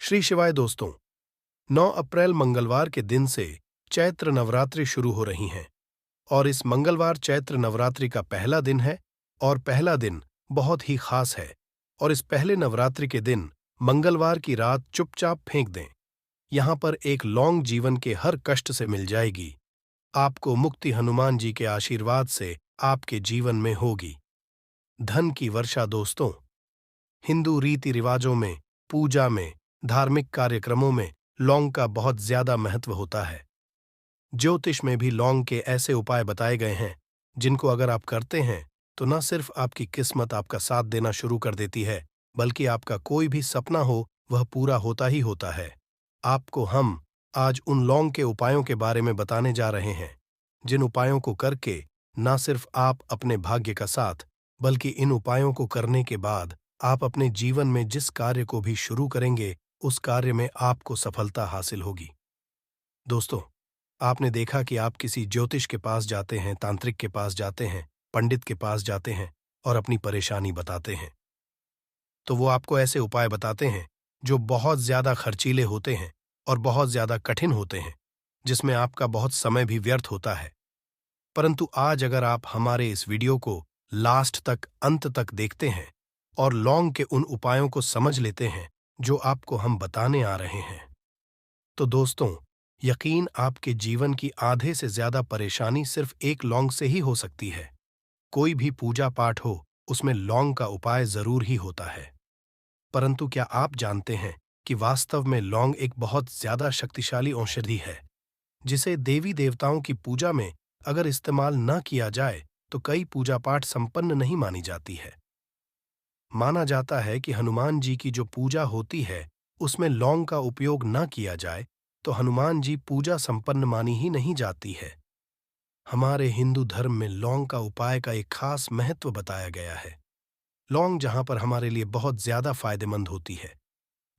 श्री शिवाय दोस्तों, 9 अप्रैल मंगलवार के दिन से चैत्र नवरात्रि शुरू हो रही हैं और इस मंगलवार चैत्र नवरात्रि का पहला दिन है और पहला दिन बहुत ही खास है। और इस पहले नवरात्रि के दिन मंगलवार की रात चुपचाप फेंक दें। यहाँ पर एक लौंग जीवन के हर कष्ट से मिल जाएगी। आपको मुक्ति हनुमान जी के आशीर्वाद से आपके जीवन में होगी। धन की वर्षा दोस्तों, हिंदू रीति रिवाजों में, पूजा में, धार्मिक कार्यक्रमों में लौंग का बहुत ज्यादा महत्व होता है। ज्योतिष में भी लौंग के ऐसे उपाय बताए गए हैं जिनको अगर आप करते हैं तो न सिर्फ आपकी किस्मत आपका साथ देना शुरू कर देती है, बल्कि आपका कोई भी सपना हो वह पूरा होता ही होता है। आपको हम आज उन लौंग के उपायों के बारे में बताने जा रहे हैं जिन उपायों को करके न सिर्फ आप अपने भाग्य का साथ, बल्कि इन उपायों को करने के बाद आप अपने जीवन में जिस कार्य को भी शुरू करेंगे उस कार्य में आपको सफलता हासिल होगी। दोस्तों, आपने देखा कि आप किसी ज्योतिष के पास जाते हैं, तांत्रिक के पास जाते हैं, पंडित के पास जाते हैं और अपनी परेशानी बताते हैं, तो वो आपको ऐसे उपाय बताते हैं जो बहुत ज्यादा खर्चीले होते हैं और बहुत ज्यादा कठिन होते हैं, जिसमें आपका बहुत समय भी व्यर्थ होता है। परंतु आज अगर आप हमारे इस वीडियो को लास्ट तक, अंत तक देखते हैं और लौंग के उन उपायों को समझ लेते हैं जो आपको हम बताने आ रहे हैं, तो दोस्तों, यकीन आपके जीवन की आधे से ज्यादा परेशानी सिर्फ एक लौंग से ही हो सकती है। कोई भी पूजा पाठ हो, उसमें लौंग का उपाय जरूर ही होता है। परंतु क्या आप जानते हैं कि वास्तव में लौंग एक बहुत ज्यादा शक्तिशाली औषधि है, जिसे देवी देवताओं की पूजा में अगर इस्तेमाल न किया जाए तो कई पूजा पाठ संपन्न नहीं मानी जाती है। माना जाता है कि हनुमान जी की जो पूजा होती है उसमें लौंग का उपयोग न किया जाए तो हनुमान जी पूजा संपन्न मानी ही नहीं जाती है। हमारे हिंदू धर्म में लौंग का उपाय का एक खास महत्व बताया गया है। लौंग जहां पर हमारे लिए बहुत ज्यादा फायदेमंद होती है,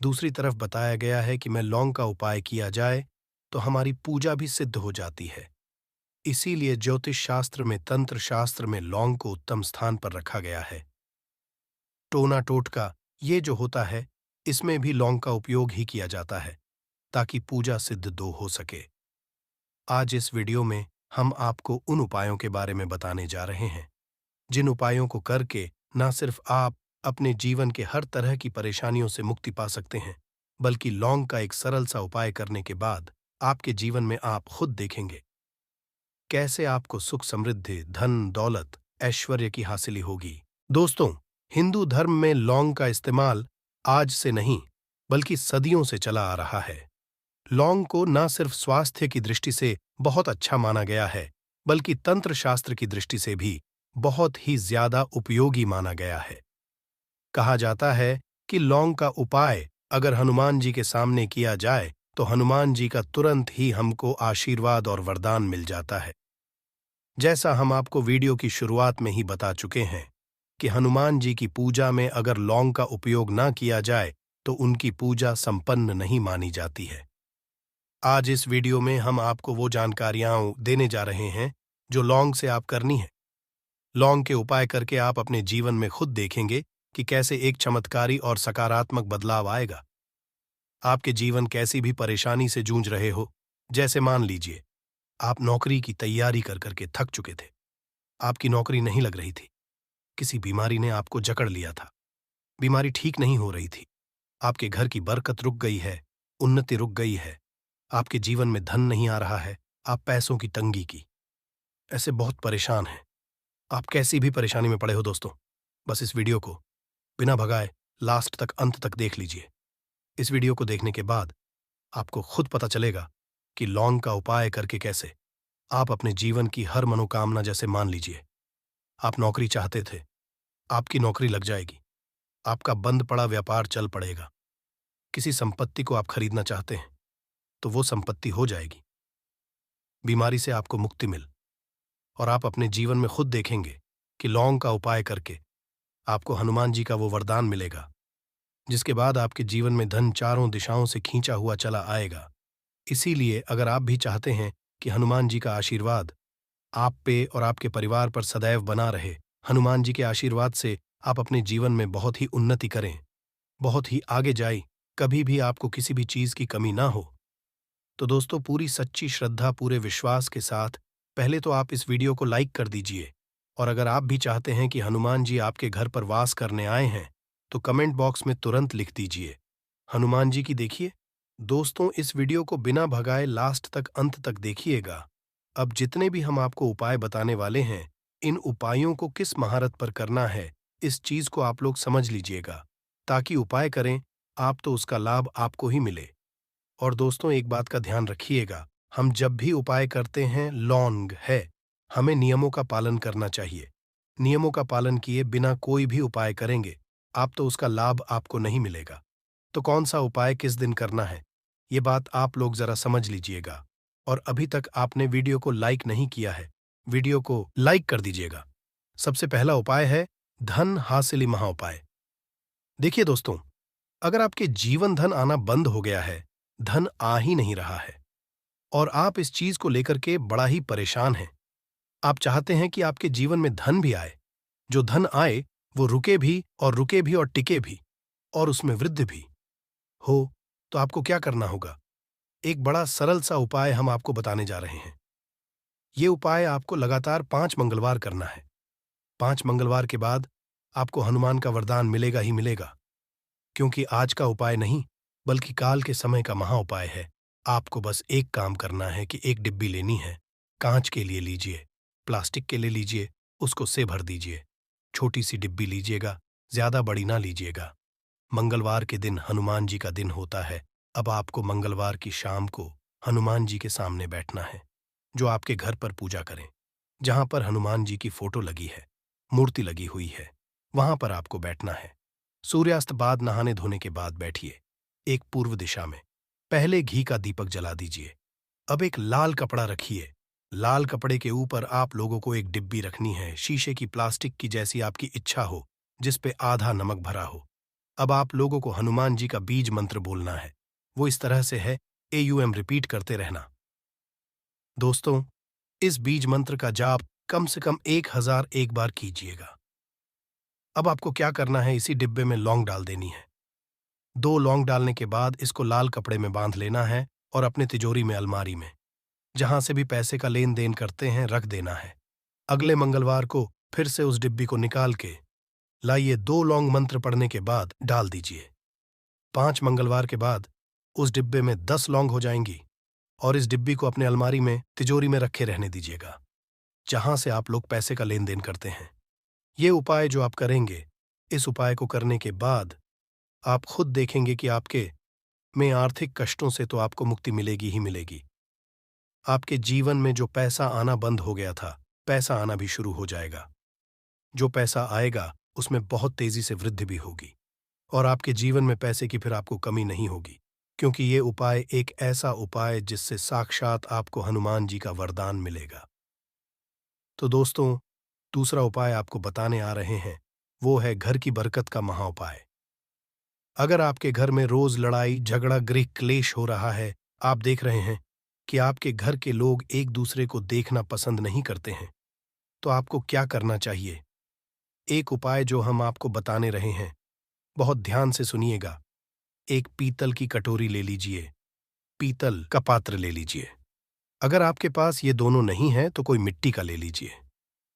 दूसरी तरफ बताया गया है कि मैं लौंग का उपाय किया जाए तो हमारी पूजा भी सिद्ध हो जाती है। इसीलिए ज्योतिष शास्त्र में, तंत्र शास्त्र में लौंग को उत्तम स्थान पर रखा गया है। टोना टोटका ये जो होता है, इसमें भी लौंग का उपयोग ही किया जाता है ताकि पूजा सिद्ध दो हो सके। आज इस वीडियो में हम आपको उन उपायों के बारे में बताने जा रहे हैं जिन उपायों को करके न सिर्फ आप अपने जीवन के हर तरह की परेशानियों से मुक्ति पा सकते हैं, बल्कि लौंग का एक सरल सा उपाय करने के बाद आपके जीवन में आप खुद देखेंगे कैसे आपको सुख, समृद्धि, धन, दौलत, ऐश्वर्य की हासिली होगी। दोस्तों, हिंदू धर्म में लौंग का इस्तेमाल आज से नहीं बल्कि सदियों से चला आ रहा है। लौंग को न सिर्फ स्वास्थ्य की दृष्टि से बहुत अच्छा माना गया है, बल्कि तंत्र शास्त्र की दृष्टि से भी बहुत ही ज्यादा उपयोगी माना गया है। कहा जाता है कि लौंग का उपाय अगर हनुमान जी के सामने किया जाए तो हनुमान जी का तुरंत ही हमको आशीर्वाद और वरदान मिल जाता है। जैसा हम आपको वीडियो की शुरुआत में ही बता चुके हैं कि हनुमान जी की पूजा में अगर लौंग का उपयोग ना किया जाए तो उनकी पूजा संपन्न नहीं मानी जाती है। आज इस वीडियो में हम आपको वो जानकारियां देने जा रहे हैं जो लौंग से आप करनी है। लौंग के उपाय करके आप अपने जीवन में खुद देखेंगे कि कैसे एक चमत्कारी और सकारात्मक बदलाव आएगा। आपके जीवन कैसी भी परेशानी से जूझ रहे हो, जैसे मान लीजिए आप नौकरी की तैयारी कर करके थक चुके थे, आपकी नौकरी नहीं लग रही थी, किसी बीमारी ने आपको जकड़ लिया था, बीमारी ठीक नहीं हो रही थी, आपके घर की बरकत रुक गई है, उन्नति रुक गई है, आपके जीवन में धन नहीं आ रहा है, आप पैसों की तंगी की ऐसे बहुत परेशान हैं। आप कैसी भी परेशानी में पड़े हो दोस्तों, बस इस वीडियो को बिना भगाए लास्ट तक, अंत तक देख लीजिए। इस वीडियो को देखने के बाद आपको खुद पता चलेगा कि लौंग का उपाय करके कैसे आप अपने जीवन की हर मनोकामना, जैसे मान लीजिए आप नौकरी चाहते थे, आपकी नौकरी लग जाएगी, आपका बंद पड़ा व्यापार चल पड़ेगा, किसी संपत्ति को आप खरीदना चाहते हैं तो वो संपत्ति हो जाएगी, बीमारी से आपको मुक्ति मिल, और आप अपने जीवन में खुद देखेंगे कि लौंग का उपाय करके आपको हनुमान जी का वो वरदान मिलेगा जिसके बाद आपके जीवन में धन चारों दिशाओं से खींचा हुआ चला आएगा। इसीलिए अगर आप भी चाहते हैं कि हनुमान जी का आशीर्वाद आप पे और आपके परिवार पर सदैव बना रहे, हनुमान जी के आशीर्वाद से आप अपने जीवन में बहुत ही उन्नति करें, बहुत ही आगे जाएं, कभी भी आपको किसी भी चीज की कमी ना हो। तो दोस्तों, पूरी सच्ची श्रद्धा, पूरे विश्वास के साथ पहले तो आप इस वीडियो को लाइक कर दीजिए। और अगर आप भी चाहते हैं कि हनुमान जी आपके घर पर वास करने आए हैं, तो कमेंट बॉक्स में तुरंत लिख दीजिए हनुमान जी की। देखिए दोस्तों, इस वीडियो को बिना भगाए लास्ट तक, अंत तक देखिएगा। अब जितने भी हम आपको उपाय बताने वाले हैं, इन उपायों को किस महारत पर करना है, इस चीज को आप लोग समझ लीजिएगा, ताकि उपाय करें आप तो उसका लाभ आपको ही मिले। और दोस्तों, एक बात का ध्यान रखिएगा, हम जब भी उपाय करते हैं लॉन्ग है, हमें नियमों का पालन करना चाहिए। नियमों का पालन किए बिना कोई भी उपाय करेंगे आप तो उसका लाभ आपको नहीं मिलेगा। तो कौन सा उपाय किस दिन करना है, ये बात आप लोग जरा समझ लीजिएगा। और अभी तक आपने वीडियो को लाइक नहीं किया है, वीडियो को लाइक कर दीजिएगा। सबसे पहला उपाय है धन हासिली महा उपाय। देखिए दोस्तों, अगर आपके जीवन धन आना बंद हो गया है, धन आ ही नहीं रहा है, और आप इस चीज को लेकर के बड़ा ही परेशान हैं, आप चाहते हैं कि आपके जीवन में धन भी आए, जो धन आए वो रुके भी और टिके भी, और उसमें वृद्धि भी हो, तो आपको क्या करना होगा? एक बड़ा सरल सा उपाय हम आपको बताने जा रहे हैं। ये उपाय आपको लगातार 5 मंगलवार करना है। 5 मंगलवार के बाद आपको हनुमान का वरदान मिलेगा ही मिलेगा, क्योंकि आज का उपाय नहीं, बल्कि काल के समय का महा उपाय है। आपको बस एक काम करना है कि एक डिब्बी लेनी है, कांच के लिए लीजिए, प्लास्टिक के लिए लीजिए, उसको से भर दीजिए। छोटी सी डिब्बी लीजिएगा, ज्यादा बड़ी ना लीजिएगा। मंगलवार के दिन हनुमान जी का दिन होता है। अब आपको मंगलवार की शाम को हनुमान जी के सामने बैठना है, जो आपके घर पर पूजा करें, जहां पर हनुमान जी की फोटो लगी है, मूर्ति लगी हुई है, वहां पर आपको बैठना है। सूर्यास्त बाद नहाने धोने के बाद बैठिए, एक पूर्व दिशा में। पहले घी का दीपक जला दीजिए। अब एक लाल कपड़ा रखिए। लाल कपड़े के ऊपर आप लोगों को एक डिब्बी रखनी है, शीशे की, प्लास्टिक की, जैसी आपकी इच्छा हो, जिस पे आधा नमक भरा हो। अब आप लोगों को हनुमान जी का बीज मंत्र बोलना है। वो इस तरह से है, AUM रिपीट करते रहना। दोस्तों, इस बीज मंत्र का जाप कम से कम 1001 बार कीजिएगा। अब आपको क्या करना है, इसी डिब्बे में लौंग डाल देनी है। 2 लौंग डालने के बाद इसको लाल कपड़े में बांध लेना है और अपने तिजोरी में, अलमारी में, जहां से भी पैसे का लेन देन करते हैं, रख देना है। अगले मंगलवार को फिर से उस डिब्बी को निकाल के लाइए, 2 लौंग मंत्र पढ़ने के बाद डाल दीजिए। 5 मंगलवार के बाद उस डिब्बे में 10 लौंग हो जाएंगी, और इस डिब्बी को अपने अलमारी में, तिजोरी में रखे रहने दीजिएगा, जहां से आप लोग पैसे का लेन देन करते हैं। ये उपाय जो आप करेंगे, इस उपाय को करने के बाद आप खुद देखेंगे कि आपके में आर्थिक कष्टों से तो आपको मुक्ति मिलेगी ही मिलेगी। आपके जीवन में जो पैसा आना बंद हो गया था, पैसा आना भी शुरू हो जाएगा। जो पैसा आएगा उसमें बहुत तेजी से वृद्धि भी होगी, और आपके जीवन में पैसे की फिर आपको कमी नहीं होगी, क्योंकि ये उपाय एक ऐसा उपाय जिससे साक्षात आपको हनुमान जी का वरदान मिलेगा। तो दोस्तों, दूसरा उपाय आपको बताने आ रहे हैं, वो है घर की बरकत का महा उपाय। अगर आपके घर में रोज लड़ाई झगड़ा, गृह क्लेश हो रहा है, आप देख रहे हैं कि आपके घर के लोग एक दूसरे को देखना पसंद नहीं करते हैं, तो आपको क्या करना चाहिए? एक उपाय जो हम आपको बताने रहे हैं, बहुत ध्यान से सुनिएगा। एक पीतल की कटोरी ले लीजिए, पीतल का पात्र ले लीजिए। अगर आपके पास ये दोनों नहीं है तो कोई मिट्टी का ले लीजिए।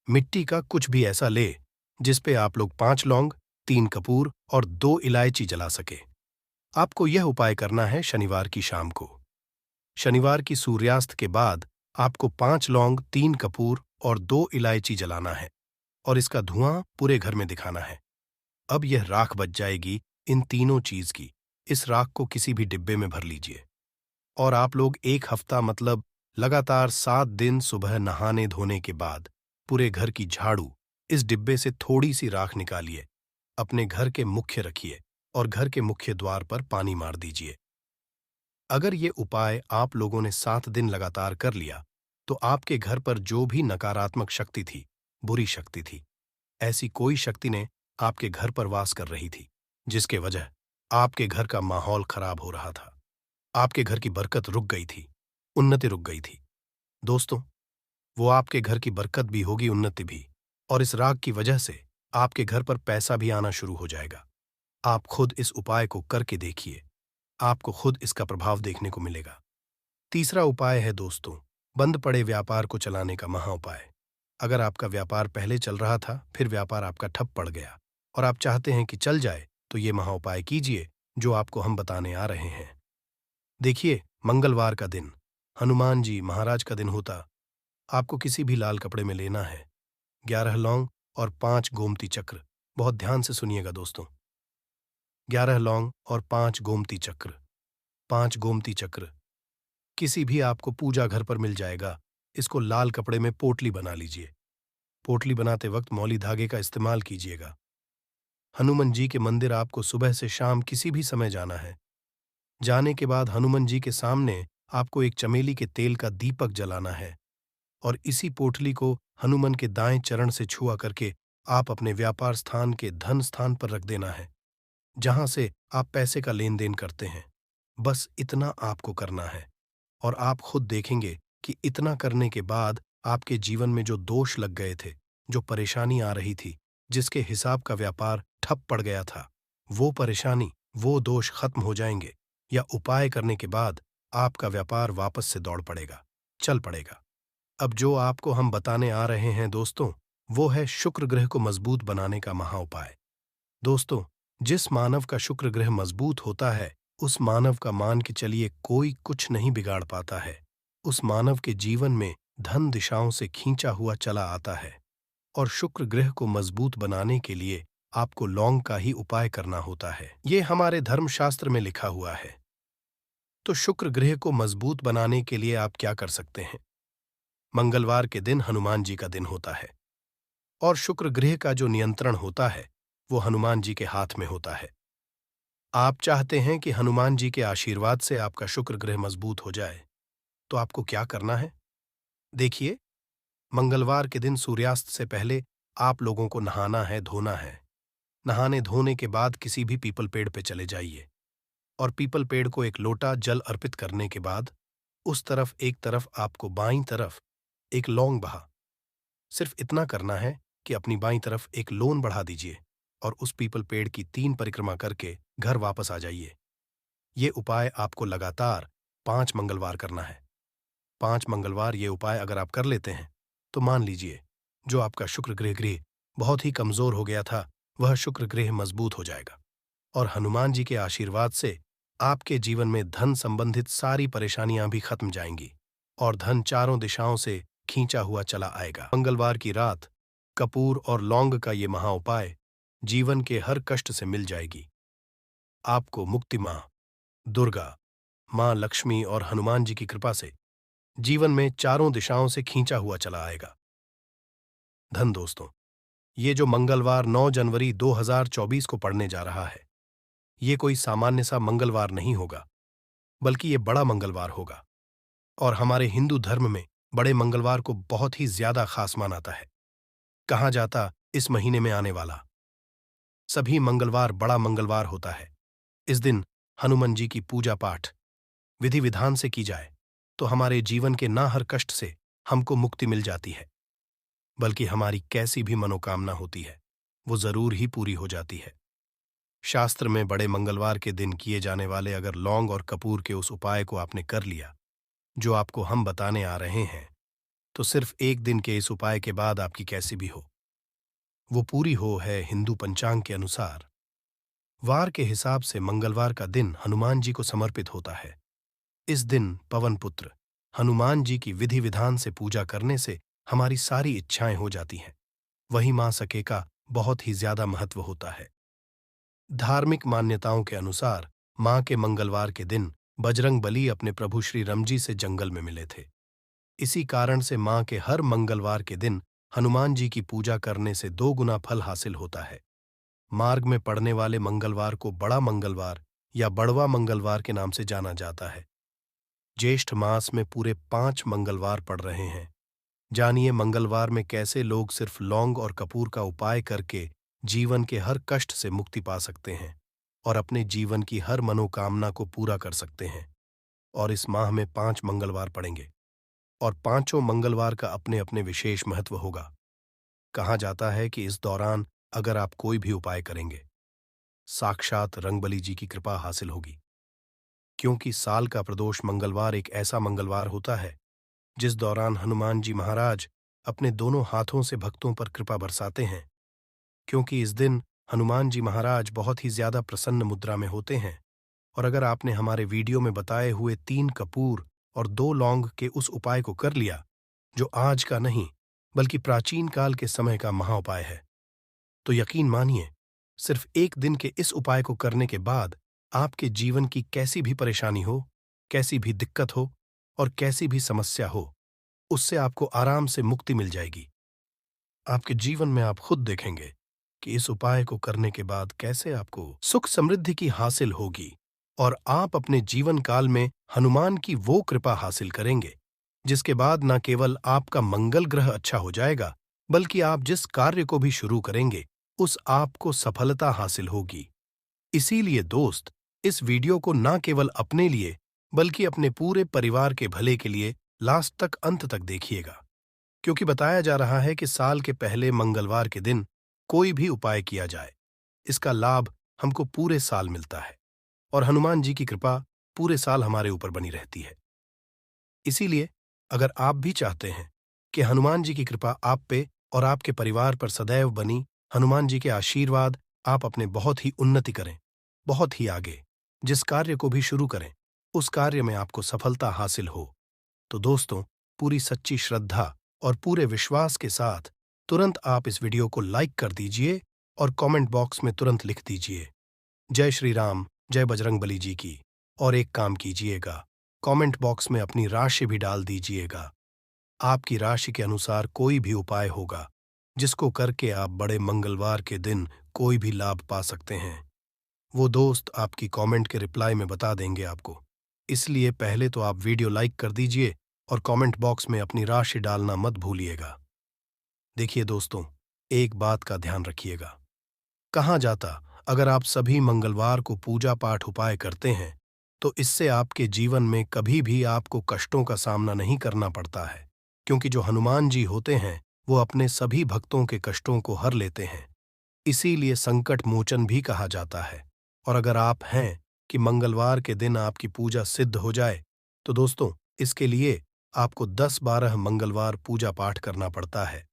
मिट्टी का कुछ भी ऐसा ले जिस पे आप लोग 5 लौंग, 3 कपूर और 2 इलायची जला सके। आपको यह उपाय करना है शनिवार की शाम को। शनिवार की सूर्यास्त के बाद आपको 5 लौंग, 3 कपूर और 2 इलायची जलाना है, और इसका धुआं पूरे घर में दिखाना है। अब यह राख बच जाएगी इन तीनों चीज की। इस राख को किसी भी डिब्बे में भर लीजिए, और आप लोग 1 हफ्ता, मतलब लगातार 7 दिन, सुबह नहाने धोने के बाद पूरे घर की झाड़ू इस डिब्बे से थोड़ी सी राख निकालिए, अपने घर के मुख्य रखिए, और घर के मुख्य द्वार पर पानी मार दीजिए। अगर ये उपाय आप लोगों ने 7 दिन लगातार कर लिया, तो आपके घर पर जो भी नकारात्मक शक्ति थी, बुरी शक्ति थी, ऐसी कोई शक्ति ने आपके घर पर वास कर रही थी, जिसके वजह आपके घर का माहौल खराब हो रहा था, आपके घर की बरकत रुक गई थी, उन्नति रुक गई थी। दोस्तों, वो आपके घर की बरकत भी होगी, उन्नति भी, और इस राग की वजह से आपके घर पर पैसा भी आना शुरू हो जाएगा। आप खुद इस उपाय को करके देखिए, आपको खुद इसका प्रभाव देखने को मिलेगा। तीसरा उपाय है दोस्तों, बंद पड़े व्यापार को चलाने का महा उपाय। अगर आपका व्यापार पहले चल रहा था, फिर व्यापार आपका ठप पड़ गया और आप चाहते हैं कि चल जाए, तो ये महा उपाय कीजिए जो आपको हम बताने आ रहे हैं। देखिए, मंगलवार का दिन हनुमान जी महाराज का दिन होता। आपको किसी भी लाल कपड़े में लेना है 11 लौंग और 5 गोमती चक्र। बहुत ध्यान से सुनिएगा दोस्तों। 11 लौंग और 5 गोमती चक्र। 5 गोमती चक्र किसी भी आपको पूजा घर पर मिल जाएगा। इसको लाल कपड़े में पोटली बना लीजिए। पोटली बनाते वक्त मौली धागे का इस्तेमाल कीजिएगा। हनुमान जी के मंदिर आपको सुबह से शाम किसी भी समय जाना है। जाने के बाद हनुमान जी के सामने आपको एक चमेली के तेल का दीपक जलाना है और इसी पोटली को हनुमान के दाएं चरण से छुआ करके आप अपने व्यापार स्थान के धन स्थान पर रख देना है, जहां से आप पैसे का लेन देन करते हैं। बस इतना आपको करना है और आप खुद देखेंगे कि इतना करने के बाद आपके जीवन में जो दोष लग गए थे, जो परेशानी आ रही थी, जिसके हिसाब का व्यापार ठप पड़ गया था, वो परेशानी, वो दोष खत्म हो जाएंगे या उपाय करने के बाद आपका व्यापार वापस से दौड़ पड़ेगा, चल पड़ेगा। अब जो आपको हम बताने आ रहे हैं दोस्तों, वो है शुक्र ग्रह को मजबूत बनाने का महा उपाय। दोस्तों, जिस मानव का शुक्र ग्रह मजबूत होता है, उस मानव का मान के चलिए कोई कुछ नहीं बिगाड़ पाता है। उस मानव के जीवन में धन दिशाओं से खींचा हुआ चला आता है और शुक्र ग्रह को मजबूत बनाने के लिए आपको लौंग का ही उपाय करना होता है। ये हमारे धर्मशास्त्र में लिखा हुआ है। तो शुक्र ग्रह को मजबूत बनाने के लिए आप क्या कर सकते हैं? मंगलवार के दिन हनुमान जी का दिन होता है और शुक्र ग्रह का जो नियंत्रण होता है, वो हनुमान जी के हाथ में होता है। आप चाहते हैं कि हनुमान जी के आशीर्वाद से आपका शुक्र ग्रह मजबूत हो जाए, तो आपको क्या करना है? देखिए, मंगलवार के दिन सूर्यास्त से पहले आप लोगों को नहाना है, धोना है। नहाने धोने के बाद किसी भी पीपल पेड़ पे चले जाइए और पीपल पेड़ को एक लोटा जल अर्पित करने के बाद उस तरफ एक तरफ आपको बाईं तरफ एक लौंग बहा। सिर्फ इतना करना है कि अपनी बाईं तरफ एक लोन बढ़ा दीजिए और उस पीपल पेड़ की 3 परिक्रमा करके घर वापस आ जाइए। ये उपाय आपको लगातार 5 मंगलवार करना है। 5 मंगलवार ये उपाय अगर आप कर लेते हैं, तो मान लीजिए जो आपका शुक्र ग्रह बहुत ही कमजोर हो गया था, वह शुक्र ग्रह मजबूत हो जाएगा और हनुमान जी के आशीर्वाद से आपके जीवन में धन संबंधित सारी परेशानियां भी खत्म जाएंगी और धन चारों दिशाओं से खींचा हुआ चला आएगा। मंगलवार की रात कपूर और लौंग का ये महा उपाय जीवन के हर कष्ट से मिल जाएगी। आपको मुक्ति मां दुर्गा, मां लक्ष्मी और हनुमान जी की कृपा से जीवन में चारों दिशाओं से खींचा हुआ चला आएगा। धन दोस्तों, ये जो मंगलवार 9 जनवरी 2024 को पड़ने जा रहा है, ये कोई सामान्य सा मंगलवार नहीं होगा, बल्कि ये बड़ा मंगलवार होगा और हमारे हिंदू धर्म में बड़े मंगलवार को बहुत ही ज्यादा खास माना जाता है। कहा जाता इस महीने में आने वाला सभी मंगलवार बड़ा मंगलवार होता है। इस दिन हनुमान जी की पूजा पाठ विधि विधान से की जाए तो हमारे जीवन के ना हर कष्ट से हमको मुक्ति मिल जाती है, बल्कि हमारी कैसी भी मनोकामना होती है, वो जरूर ही पूरी हो जाती है। शास्त्र में बड़े मंगलवार के दिन किए जाने वाले अगर लौंग और कपूर के उस उपाय को आपने कर लिया, जो आपको हम बताने आ रहे हैं, तो सिर्फ एक दिन के इस उपाय के बाद आपकी कैसी भी हो, वो पूरी हो है हिंदू पंचांग के अनुसार। वार के हिसाब से मंगलवार का दिन हनुमान जी को समर्पित होता है। इस दिन पवन पुत्र हनुमान जी की विधि विधान से पूजा करने से हमारी सारी इच्छाएं हो जाती हैं। वही मां सके का बहुत ही ज्यादा महत्व होता है। धार्मिक मान्यताओं के अनुसार मां के मंगलवार के दिन बजरंग बली अपने प्रभु श्री राम जी से जंगल में मिले थे। इसी कारण से मां के हर मंगलवार के दिन हनुमान जी की पूजा करने से 2 गुना फल हासिल होता है। मार्ग में पड़ने वाले मंगलवार को बड़ा मंगलवार या बड़वा मंगलवार के नाम से जाना जाता है। ज्येष्ठ मास में पूरे 5 मंगलवार पड़ रहे हैं। जानिए मंगलवार में कैसे लोग सिर्फ लौंग और कपूर का उपाय करके जीवन के हर कष्ट से मुक्ति पा सकते हैं और अपने जीवन की हर मनोकामना को पूरा कर सकते हैं। और इस माह में 5 मंगलवार पड़ेंगे और पांचों मंगलवार का अपने अपने विशेष महत्व होगा। कहा जाता है कि इस दौरान अगर आप कोई भी उपाय करेंगे, साक्षात रंगबली जी की कृपा हासिल होगी। क्योंकि साल का प्रदोष मंगलवार एक ऐसा मंगलवार होता है जिस दौरान हनुमान जी महाराज अपने दोनों हाथों से भक्तों पर कृपा बरसाते हैं। क्योंकि इस दिन हनुमान जी महाराज बहुत ही ज्यादा प्रसन्न मुद्रा में होते हैं। और अगर आपने हमारे वीडियो में बताए हुए 3 कपूर और 2 लौंग के उस उपाय को कर लिया, जो आज का नहीं बल्कि प्राचीन काल के समय का महाउपाय है, तो यकीन मानिए, सिर्फ एक दिन के इस उपाय को करने के बाद आपके जीवन की कैसी भी परेशानी हो, कैसी भी दिक्कत हो और कैसी भी समस्या हो, उससे आपको आराम से मुक्ति मिल जाएगी। आपके जीवन में आप खुद देखेंगे कि इस उपाय को करने के बाद कैसे आपको सुख समृद्धि की हासिल होगी और आप अपने जीवन काल में हनुमान की वो कृपा हासिल करेंगे जिसके बाद न केवल आपका मंगल ग्रह अच्छा हो जाएगा, बल्कि आप जिस कार्य को भी शुरू करेंगे उस आपको सफलता हासिल होगी। इसीलिए दोस्त, इस वीडियो को न केवल अपने लिए बल्कि अपने पूरे परिवार के भले के लिए लास्ट तक अंत तक देखिएगा, क्योंकि बताया जा रहा है कि साल के पहले मंगलवार के दिन कोई भी उपाय किया जाए, इसका लाभ हमको पूरे साल मिलता है और हनुमान जी की कृपा पूरे साल हमारे ऊपर बनी रहती है। इसीलिए अगर आप भी चाहते हैं कि हनुमान जी की कृपा आप पे और आपके परिवार पर सदैव बनी, हनुमान जी के आशीर्वाद आप अपने बहुत ही उन्नति करें, बहुत ही आगे जिस कार्य को भी शुरू करें उस कार्य में आपको सफलता हासिल हो, तो दोस्तों, पूरी सच्ची श्रद्धा और पूरे विश्वास के साथ तुरंत आप इस वीडियो को लाइक कर दीजिए और कमेंट बॉक्स में तुरंत लिख दीजिए जय श्री राम, जय बजरंगबली जी की। और एक काम कीजिएगा, कमेंट बॉक्स में अपनी राशि भी डाल दीजिएगा। आपकी राशि के अनुसार कोई भी उपाय होगा जिसको करके आप बड़े मंगलवार के दिन कोई भी लाभ पा सकते हैं, वो दोस्त आपकी कमेंट के रिप्लाई में बता देंगे आपको। इसलिए पहले तो आप वीडियो लाइक कर दीजिए और कमेंट बॉक्स में अपनी राशि डालना मत भूलिएगा। देखिए दोस्तों, एक बात का ध्यान रखिएगा, कहा जाता अगर आप सभी मंगलवार को पूजा पाठ उपाय करते हैं तो इससे आपके जीवन में कभी भी आपको कष्टों का सामना नहीं करना पड़ता है, क्योंकि जो हनुमान जी होते हैं वो अपने सभी भक्तों के कष्टों को हर लेते हैं। इसीलिए संकट मोचन भी कहा जाता है। और अगर आप हैं कि मंगलवार के दिन आपकी पूजा सिद्ध हो जाए, तो दोस्तों, इसके लिए आपको 10-12 मंगलवार पूजा पाठ करना पड़ता है।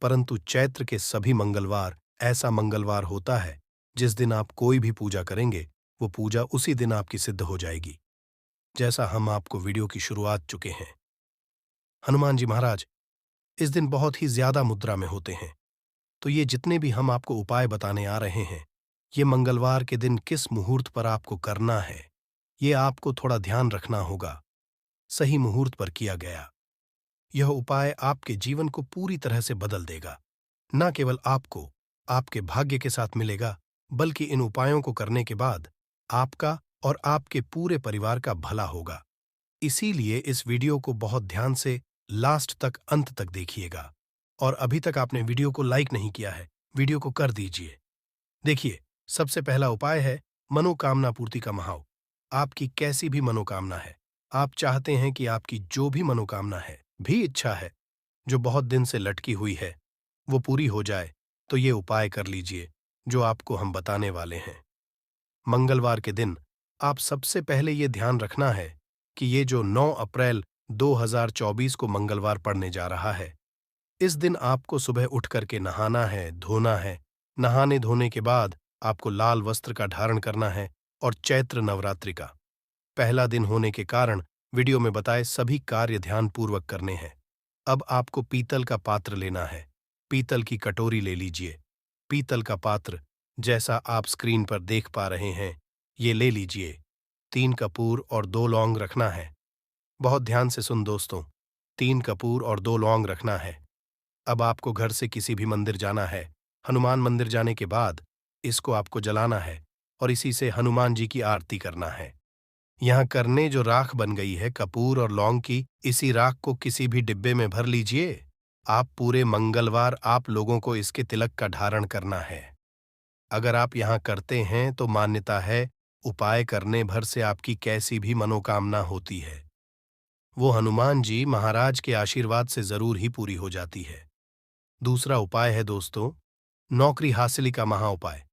परंतु चैत्र के सभी मंगलवार ऐसा मंगलवार होता है जिस दिन आप कोई भी पूजा करेंगे वो पूजा उसी दिन आपकी सिद्ध हो जाएगी, जैसा हम आपको वीडियो की शुरुआत चुके हैं। हनुमान जी महाराज इस दिन बहुत ही ज्यादा मुद्रा में होते हैं, तो ये जितने भी हम आपको उपाय बताने आ रहे हैं, ये मंगलवार के दिन किस मुहूर्त पर आपको करना है, ये आपको थोड़ा ध्यान रखना होगा। सही मुहूर्त पर किया गया यह उपाय आपके जीवन को पूरी तरह से बदल देगा। न केवल आपको आपके भाग्य के साथ मिलेगा, बल्कि इन उपायों को करने के बाद आपका और आपके पूरे परिवार का भला होगा। इसीलिए इस वीडियो को बहुत ध्यान से लास्ट तक अंत तक देखिएगा। और अभी तक आपने वीडियो को लाइक नहीं किया है, वीडियो को कर दीजिए। देखिए, सबसे पहला उपाय है मनोकामना पूर्ति का महाउ। आपकी कैसी भी मनोकामना है, आप चाहते हैं कि आपकी जो भी मनोकामना है, भी इच्छा है, जो बहुत दिन से लटकी हुई है, वो पूरी हो जाए, तो ये उपाय कर लीजिए जो आपको हम बताने वाले हैं। मंगलवार के दिन आप सबसे पहले ये ध्यान रखना है कि ये जो 9 अप्रैल 2024 को मंगलवार पड़ने जा रहा है, इस दिन आपको सुबह उठ करके नहाना है, धोना है। नहाने धोने के बाद आपको लाल वस्त्र का धारण करना है और चैत्र नवरात्रि का पहला दिन होने के कारण वीडियो में बताए सभी कार्य ध्यानपूर्वक करने हैं। अब आपको पीतल का पात्र लेना है, पीतल की कटोरी ले लीजिए। पीतल का पात्र जैसा आप स्क्रीन पर देख पा रहे हैं, ये ले लीजिए। 3 कपूर और 2 लौंग रखना है। बहुत ध्यान से सुन दोस्तों, 3 कपूर और 2 लौंग रखना है। अब आपको घर से किसी भी मंदिर जाना है। हनुमान मंदिर जाने के बाद इसको आपको जलाना है और इसी से हनुमान जी की आरती करना है। यहाँ करने जो राख बन गई है कपूर और लौंग की, इसी राख को किसी भी डिब्बे में भर लीजिए। आप पूरे मंगलवार आप लोगों को इसके तिलक का धारण करना है। अगर आप यहाँ करते हैं तो मान्यता है उपाय करने भर से आपकी कैसी भी मनोकामना होती है, वो हनुमान जी महाराज के आशीर्वाद से जरूर ही पूरी हो जाती है। दूसरा उपाय है दोस्तों, नौकरी हासिली का महाउपाय।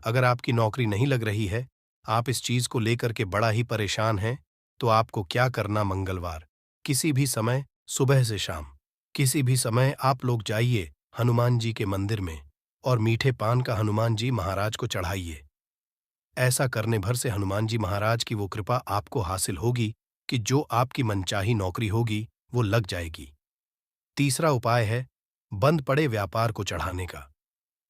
अगर आपकी नौकरी नहीं लग रही है आप इस चीज को लेकर के बड़ा ही परेशान हैं, तो आपको क्या करना, मंगलवार किसी भी समय, सुबह से शाम, किसी भी समय आप लोग जाइए हनुमान जी के मंदिर में और मीठे पान का हनुमान जी महाराज को चढ़ाइए। ऐसा करने भर से हनुमान जी महाराज की वो कृपा आपको हासिल होगी कि जो आपकी मनचाही नौकरी होगी वो लग जाएगी। तीसरा उपाय है बंद पड़े व्यापार को चढ़ाने का।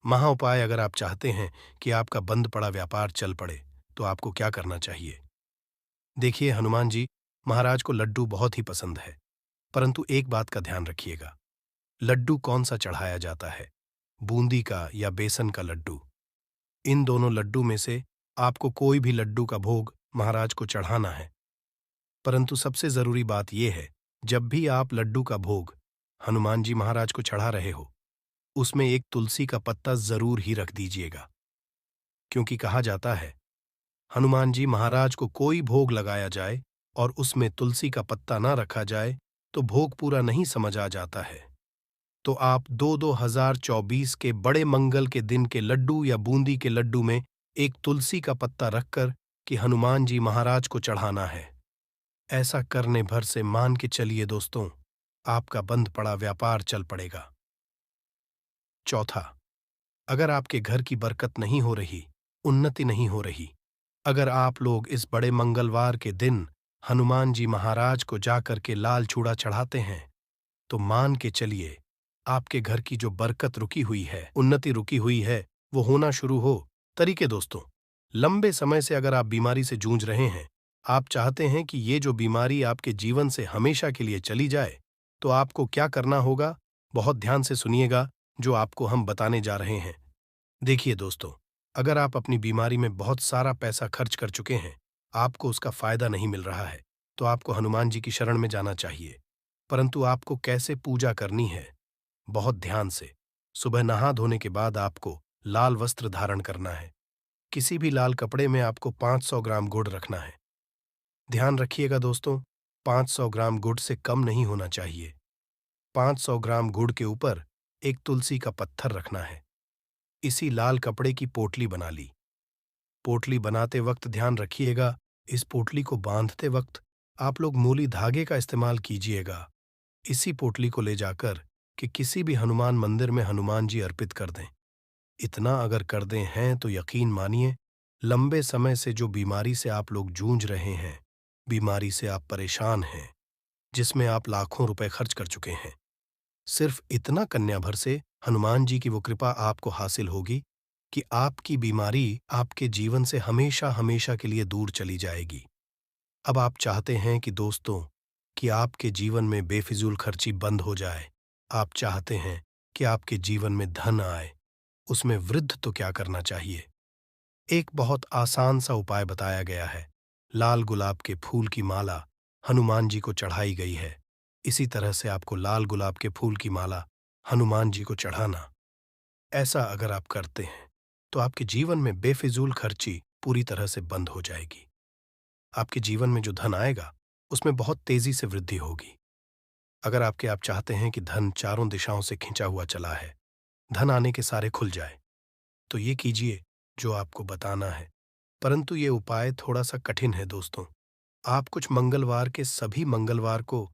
महा उपाय, अगर आप चाहते हैं कि आपका बंद पड़ा व्यापार चल पड़े, तो आपको क्या करना चाहिए? देखिए, हनुमान जी महाराज को लड्डू बहुत ही पसंद है, परंतु एक बात का ध्यान रखिएगा, लड्डू कौन सा चढ़ाया जाता है, बूंदी का या बेसन का लड्डू। इन दोनों लड्डू में से आपको कोई भी लड्डू का भोग महाराज को चढ़ाना है। परंतु सबसे जरूरी बात यह है, जब भी आप लड्डू का भोग हनुमान जी महाराज को चढ़ा रहे हो, उसमें एक तुलसी का पत्ता जरूर ही रख दीजिएगा। क्योंकि कहा जाता है, हनुमान जी महाराज को कोई भोग लगाया जाए और उसमें तुलसी का पत्ता ना रखा जाए तो भोग पूरा नहीं समझ आ जाता है। तो आप 2024 के बड़े मंगल के दिन के लड्डू या बूंदी के लड्डू में एक तुलसी का पत्ता रखकर कि हनुमान जी महाराज को चढ़ाना है। ऐसा करने भर से मान के चलिए दोस्तों, आपका बंद पड़ा व्यापार चल पड़ेगा। चौथा, अगर आपके घर की बरकत नहीं हो रही, उन्नति नहीं हो रही, अगर आप लोग इस बड़े मंगलवार के दिन हनुमान जी महाराज को जाकर के लाल चूड़ा चढ़ाते हैं, तो मान के चलिए आपके घर की जो बरकत रुकी हुई है, उन्नति रुकी हुई है, वो होना शुरू हो। तरीके दोस्तों, लंबे समय से अगर आप बीमारी से जूझ रहे हैं, आप चाहते हैं कि ये जो बीमारी आपके जीवन से हमेशा के लिए चली जाए, तो आपको क्या करना होगा, बहुत ध्यान से सुनिएगा जो आपको हम बताने जा रहे हैं। देखिए दोस्तों, अगर आप अपनी बीमारी में बहुत सारा पैसा खर्च कर चुके हैं, आपको उसका फायदा नहीं मिल रहा है, तो आपको हनुमान जी की शरण में जाना चाहिए। परंतु आपको कैसे पूजा करनी है, बहुत ध्यान से। सुबह नहा धोने के बाद आपको लाल वस्त्र धारण करना है। किसी भी लाल कपड़े में आपको 500 ग्राम गुड़ रखना है। ध्यान रखिएगा दोस्तों, 500 ग्राम गुड़ से कम नहीं होना चाहिए। 500 ग्राम गुड़ के ऊपर एक तुलसी का पत्थर रखना है। इसी लाल कपड़े की पोटली बना ली। पोटली बनाते वक्त ध्यान रखिएगा, इस पोटली को बांधते वक्त आप लोग मूली धागे का इस्तेमाल कीजिएगा। इसी पोटली को ले जाकर कि किसी भी हनुमान मंदिर में हनुमान जी अर्पित कर दें। इतना अगर कर दें हैं तो यकीन मानिए, लंबे समय से जो बीमारी से आप लोग जूझ रहे हैं, बीमारी से आप परेशान हैं, जिसमें आप लाखों रुपए खर्च कर चुके हैं, सिर्फ इतना कन्या भर से हनुमान जी की वो कृपा आपको हासिल होगी कि आपकी बीमारी आपके जीवन से हमेशा हमेशा के लिए दूर चली जाएगी। अब आप चाहते हैं कि दोस्तों, कि आपके जीवन में बेफिजूल खर्ची बंद हो जाए। आप चाहते हैं कि आपके जीवन में धन आए। उसमें वृद्धि तो क्या करना चाहिए? एक बहुत आसान सा उपाय बताया गया है। लाल गुलाब के फूल की माला हनुमान जी को चढ़ाई गई है। इसी तरह से आपको लाल गुलाब के फूल की माला हनुमान जी को चढ़ाना। ऐसा अगर आप करते हैं, तो आपके जीवन में बेफिजूल खर्ची पूरी तरह से बंद हो जाएगी। आपके जीवन में जो धन आएगा, उसमें बहुत तेजी से वृद्धि होगी। अगर आप चाहते हैं कि धन चारों दिशाओं से खिंचा हुआ चला है, धन आने के सारे खुल जाए, तो ये कीजिए जो आपको बताना है। परंतु ये उपाय थोड़ा सा कठिन है दोस्तों। आप कुछ मंगलवार के सभी मंगलवार को,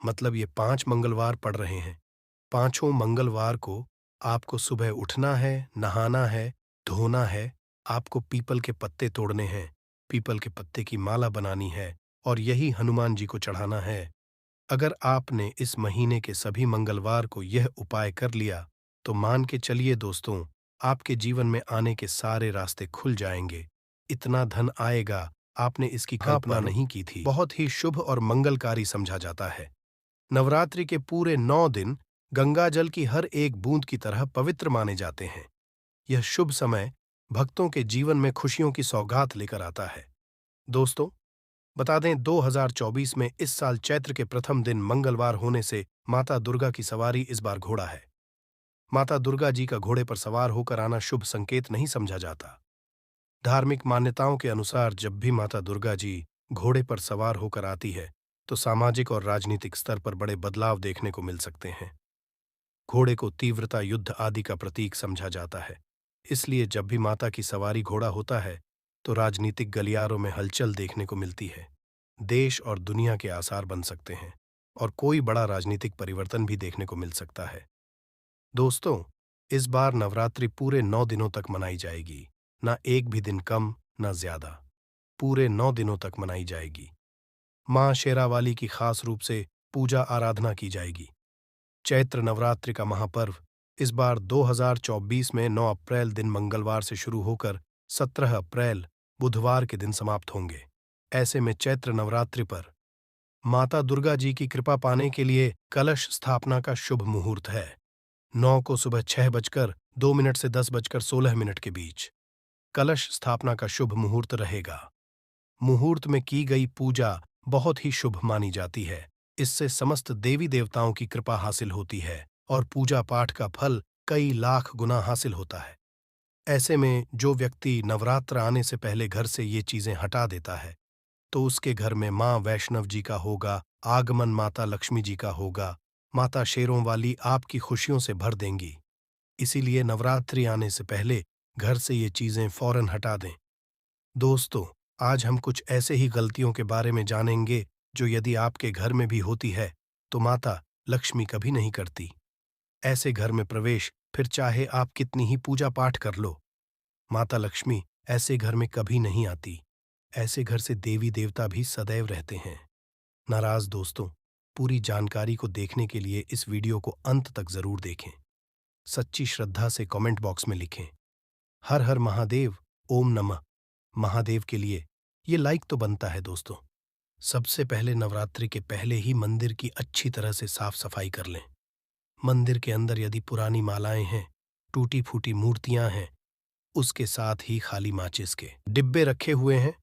मतलब ये 5 मंगलवार पड़ रहे हैं, पांचों मंगलवार को आपको सुबह उठना है, नहाना है, धोना है, आपको पीपल के पत्ते तोड़ने हैं, पीपल के पत्ते की माला बनानी है और यही हनुमान जी को चढ़ाना है। अगर आपने इस महीने के सभी मंगलवार को यह उपाय कर लिया, तो मान के चलिए दोस्तों, आपके जीवन में आने के सारे रास्ते खुल जाएंगे। इतना धन आएगा, आपने इसकी कल्पना नहीं की थी। बहुत ही शुभ और मंगलकारी समझा जाता है। नवरात्रि के पूरे 9 दिन गंगा जल की हर एक बूंद की तरह पवित्र माने जाते हैं। यह शुभ समय भक्तों के जीवन में खुशियों की सौगात लेकर आता है। दोस्तों, बता दें, 2024 में इस साल चैत्र के प्रथम दिन मंगलवार होने से माता दुर्गा की सवारी इस बार घोड़ा है। माता दुर्गा जी का घोड़े पर सवार होकर आना शुभ संकेत नहीं समझा जाता। धार्मिक मान्यताओं के अनुसार जब भी माता दुर्गा जी घोड़े पर सवार होकर आती है, तो सामाजिक और राजनीतिक स्तर पर बड़े बदलाव देखने को मिल सकते हैं। घोड़े को तीव्रता, युद्ध आदि का प्रतीक समझा जाता है। इसलिए जब भी माता की सवारी घोड़ा होता है, तो राजनीतिक गलियारों में हलचल देखने को मिलती है। देश और दुनिया के आसार बन सकते हैं और कोई बड़ा राजनीतिक परिवर्तन भी देखने को मिल सकता है। दोस्तों, इस बार नवरात्रि पूरे 9 दिनों तक मनाई जाएगी। ना एक भी दिन कम, ना ज्यादा। पूरे 9 दिनों तक मनाई जाएगी। मां शेरावाली की खास रूप से पूजा आराधना की जाएगी। चैत्र नवरात्रि का महापर्व इस बार 2024 में 9 अप्रैल दिन मंगलवार से शुरू होकर 17 अप्रैल बुधवार के दिन समाप्त होंगे। ऐसे में चैत्र नवरात्रि पर माता दुर्गा जी की कृपा पाने के लिए कलश स्थापना का शुभ मुहूर्त है। 9 को सुबह 6:02 से 10:16 के बीच कलश स्थापना का शुभ मुहूर्त रहेगा। मुहूर्त में की गई पूजा बहुत ही शुभ मानी जाती है। इससे समस्त देवी देवताओं की कृपा हासिल होती है और पूजा पाठ का फल कई लाख गुना हासिल होता है। ऐसे में जो व्यक्ति नवरात्र आने से पहले घर से ये चीजें हटा देता है तो उसके घर में मां वैष्णव जी का होगा, आगमन माता लक्ष्मी जी का होगा, माता शेरों वाली आपकी खुशियों से भर देंगी। इसीलिए नवरात्रि आने से पहले घर से ये चीजें फौरन हटा दें। दोस्तों, आज हम कुछ ऐसे ही गलतियों के बारे में जानेंगे जो यदि आपके घर में भी होती है तो माता लक्ष्मी कभी नहीं करती। ऐसे घर में प्रवेश फिर चाहे आप कितनी ही पूजा पाठ कर लो, माता लक्ष्मी ऐसे घर में कभी नहीं आती। ऐसे घर से देवी देवता भी सदैव रहते हैं। नाराज दोस्तों, पूरी जानकारी को देखने के लिए इस वीडियो को अंत तक जरूर देखें। सच्ची श्रद्धा से कमेंट बॉक्स में लिखें हर हर महादेव, ओम नमः महादेव के लिए ये लाइक तो बनता है दोस्तों। सबसे पहले नवरात्रि के पहले ही मंदिर की अच्छी तरह से साफ सफाई कर लें। मंदिर के अंदर यदि पुरानी मालाएं हैं, टूटी फूटी मूर्तियां हैं, उसके साथ ही खाली माचिस के डिब्बे रखे हुए हैं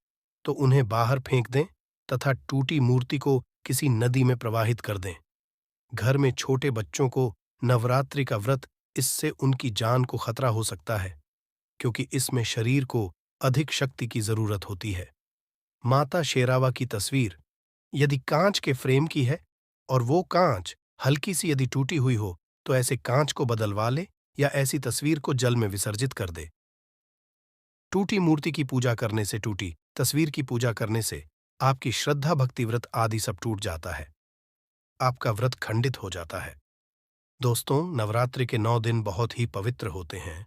तो उन्हें बाहर फेंक दें तथा टूटी मूर्ति को किसी नदी में प्रवाहित कर दें। घर में छोटे बच्चों को नवरात्रि का व्रत, इससे उनकी जान को खतरा हो सकता है क्योंकि इसमें शरीर को अधिक शक्ति की जरूरत होती है। माता शेरावा की तस्वीर यदि कांच के फ्रेम की है और वो कांच हल्की सी यदि टूटी हुई हो तो ऐसे कांच को बदलवा ले या ऐसी तस्वीर को जल में विसर्जित कर दे। टूटी मूर्ति की पूजा करने से, टूटी तस्वीर की पूजा करने से आपकी श्रद्धा, भक्ति, व्रत आदि सब टूट जाता है। आपका व्रत खंडित हो जाता है। दोस्तों, नवरात्रि के 9 दिन बहुत ही पवित्र होते हैं।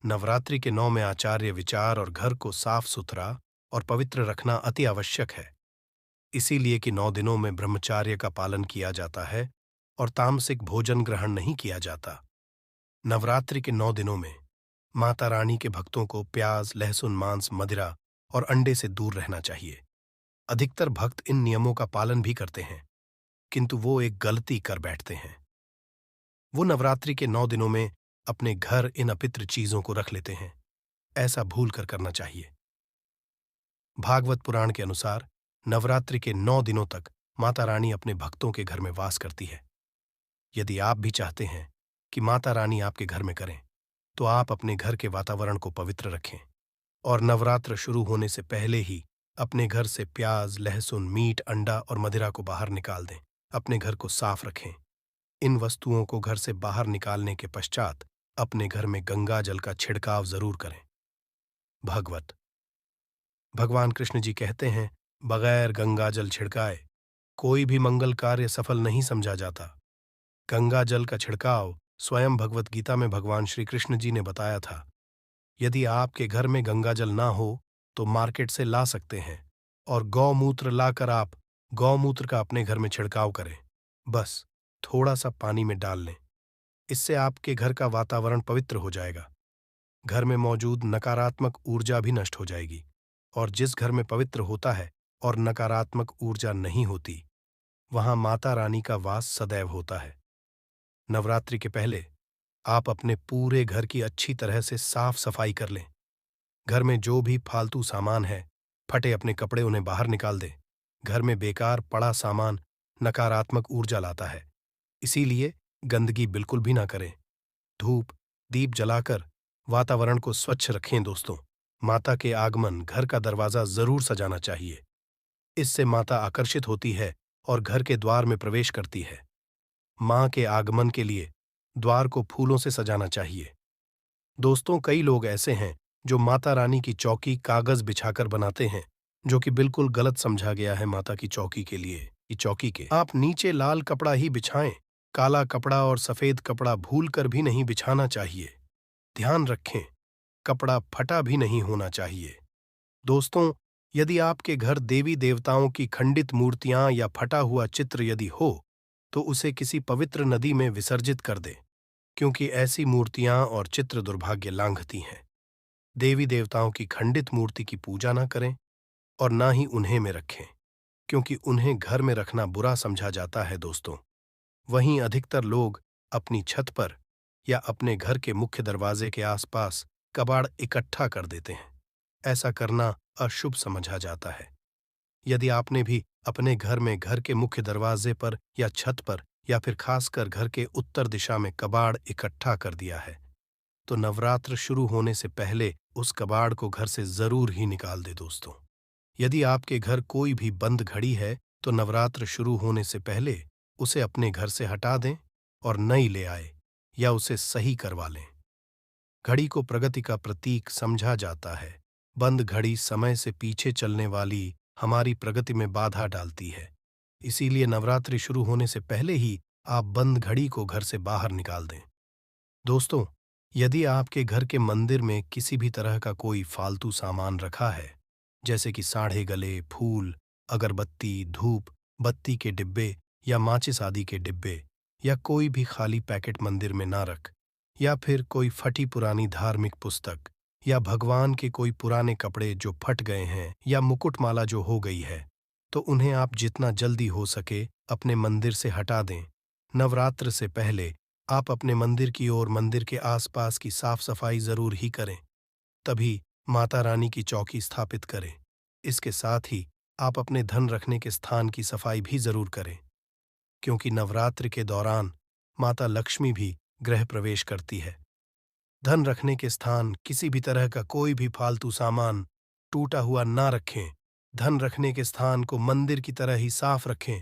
नवरात्रि के 9 में आचार्य विचार और घर को साफ सुथरा और पवित्र रखना अति आवश्यक है। इसीलिए कि 9 दिनों में ब्रह्मचार्य का पालन किया जाता है और तामसिक भोजन ग्रहण नहीं किया जाता। नवरात्रि के 9 दिनों में माता रानी के भक्तों को प्याज, लहसुन, मांस, मदिरा और अंडे से दूर रहना चाहिए। अधिकतर भक्त इन नियमों का पालन भी करते हैं, किंतु वो एक गलती कर बैठते हैं। वो नवरात्रि के 9 दिनों में अपने घर इन अपवित्र चीजों को रख लेते हैं। ऐसा भूल कर करना चाहिए। भागवत पुराण के अनुसार नवरात्रि के 9 दिनों तक माता रानी अपने भक्तों के घर में वास करती है। यदि आप भी चाहते हैं कि माता रानी आपके घर में करें तो आप अपने घर के वातावरण को पवित्र रखें और नवरात्र शुरू होने से पहले ही अपने घर से प्याज, लहसुन, मीट, अंडा और मदिरा को बाहर निकाल दें। अपने घर को साफ रखें। इन वस्तुओं को घर से बाहर निकालने के पश्चात अपने घर में गंगा जल का छिड़काव जरूर करें। भागवत भगवान कृष्ण जी कहते हैं, बगैर गंगा जल छिड़काए कोई भी मंगल कार्य सफल नहीं समझा जाता। गंगा जल का छिड़काव स्वयं भगवत गीता में भगवान श्री कृष्ण जी ने बताया था। यदि आपके घर में गंगा जल ना हो तो मार्केट से ला सकते हैं और गौमूत्र लाकर आप गौमूत्र का अपने घर में छिड़काव करें। बस थोड़ा सा पानी में डाल लें। इससे आपके घर का वातावरण पवित्र हो जाएगा। घर में मौजूद नकारात्मक ऊर्जा भी नष्ट हो जाएगी और जिस घर में पवित्र होता है और नकारात्मक ऊर्जा नहीं होती, वहां माता रानी का वास सदैव होता है। नवरात्रि के पहले आप अपने पूरे घर की अच्छी तरह से साफ सफाई कर लें। घर में जो भी फालतू सामान है, फटे अपने कपड़े, उन्हें बाहर निकाल दें। घर में बेकार पड़ा सामान नकारात्मक ऊर्जा लाता है, इसीलिए गंदगी बिल्कुल भी ना करें। धूप दीप जलाकर वातावरण को स्वच्छ रखें। दोस्तों, माता के आगमन घर का दरवाजा जरूर सजाना चाहिए। इससे माता आकर्षित होती है और घर के द्वार में प्रवेश करती है। मां के आगमन के लिए द्वार को फूलों से सजाना चाहिए। दोस्तों, कई लोग ऐसे हैं जो माता रानी की चौकी कागज बिछाकर बनाते हैं, जो कि बिल्कुल गलत समझा गया है माता की चौकी के लिए। की चौकी के आप नीचे लाल कपड़ा ही बिछाएं, काला कपड़ा और सफेद कपड़ा भूल कर भी नहीं बिछाना चाहिए। ध्यान रखें, कपड़ा फटा भी नहीं होना चाहिए। दोस्तों, यदि आपके घर देवी देवताओं की खंडित मूर्तियां या फटा हुआ चित्र यदि हो, तो उसे किसी पवित्र नदी में विसर्जित कर दें, क्योंकि ऐसी मूर्तियां और चित्र दुर्भाग्य लांघती हैं। देवी देवताओं की खंडित मूर्ति की पूजा न करें और ना ही उन्हें में रखें, क्योंकि उन्हें घर में रखना बुरा समझा जाता है दोस्तों। वहीं अधिकतर लोग अपनी छत पर या अपने घर के मुख्य दरवाजे के आसपास कबाड़ इकट्ठा कर देते हैं। ऐसा करना अशुभ समझा जाता है। यदि आपने भी अपने घर में घर के मुख्य दरवाजे पर या छत पर या फिर खासकर घर के उत्तर दिशा में कबाड़ इकट्ठा कर दिया है, तो नवरात्र शुरू होने से पहले उस कबाड़ को घर से जरूर ही निकाल दे दोस्तों। यदि आपके घर कोई भी बंद घड़ी है, तो नवरात्र शुरू होने से पहले उसे अपने घर से हटा दें और नई ले आए या उसे सही करवा लें। घड़ी को प्रगति का प्रतीक समझा जाता है। बंद घड़ी समय से पीछे चलने वाली हमारी प्रगति में बाधा डालती है। इसीलिए नवरात्रि शुरू होने से पहले ही आप बंद घड़ी को घर से बाहर निकाल दें। दोस्तों, यदि आपके घर के मंदिर में किसी भी तरह का कोई फालतू सामान रखा है, जैसे कि साढ़े गले, फूल, अगरबत्ती, धूप, बत्ती के डिब्बे या माचिस आदि के डिब्बे, या कोई भी खाली पैकेट मंदिर में ना रख, या फिर कोई फटी पुरानी धार्मिक पुस्तक या भगवान के कोई पुराने कपड़े जो फट गए हैं या मुकुटमाला जो हो गई है, तो उन्हें आप जितना जल्दी हो सके अपने मंदिर से हटा दें। नवरात्र से पहले आप अपने मंदिर की ओर मंदिर के आसपास की साफ सफाई जरूर ही करें, तभी माता रानी की चौकी स्थापित करें। इसके साथ ही आप अपने धन रखने के स्थान की सफाई भी जरूर करें, क्योंकि नवरात्र के दौरान माता लक्ष्मी भी गृह प्रवेश करती है। धन रखने के स्थान किसी भी तरह का कोई भी फालतू सामान टूटा हुआ ना रखें। धन रखने के स्थान को मंदिर की तरह ही साफ रखें।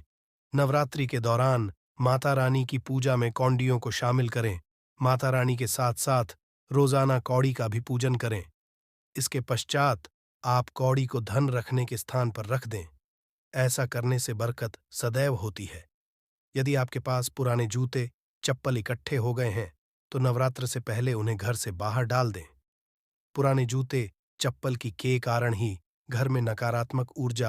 नवरात्रि के दौरान माता रानी की पूजा में कौंडियों को शामिल करें। माता रानी के साथ साथ रोजाना कौड़ी का भी पूजन करें। इसके पश्चात आप कौड़ी को धन रखने के स्थान पर रख दें। ऐसा करने से बरकत सदैव होती है। यदि आपके पास पुराने जूते, चप्पल इकट्ठे हो गए हैं, तो नवरात्र से पहले उन्हें घर से बाहर डाल दें। पुराने जूते, चप्पल की के कारण ही घर में नकारात्मक ऊर्जा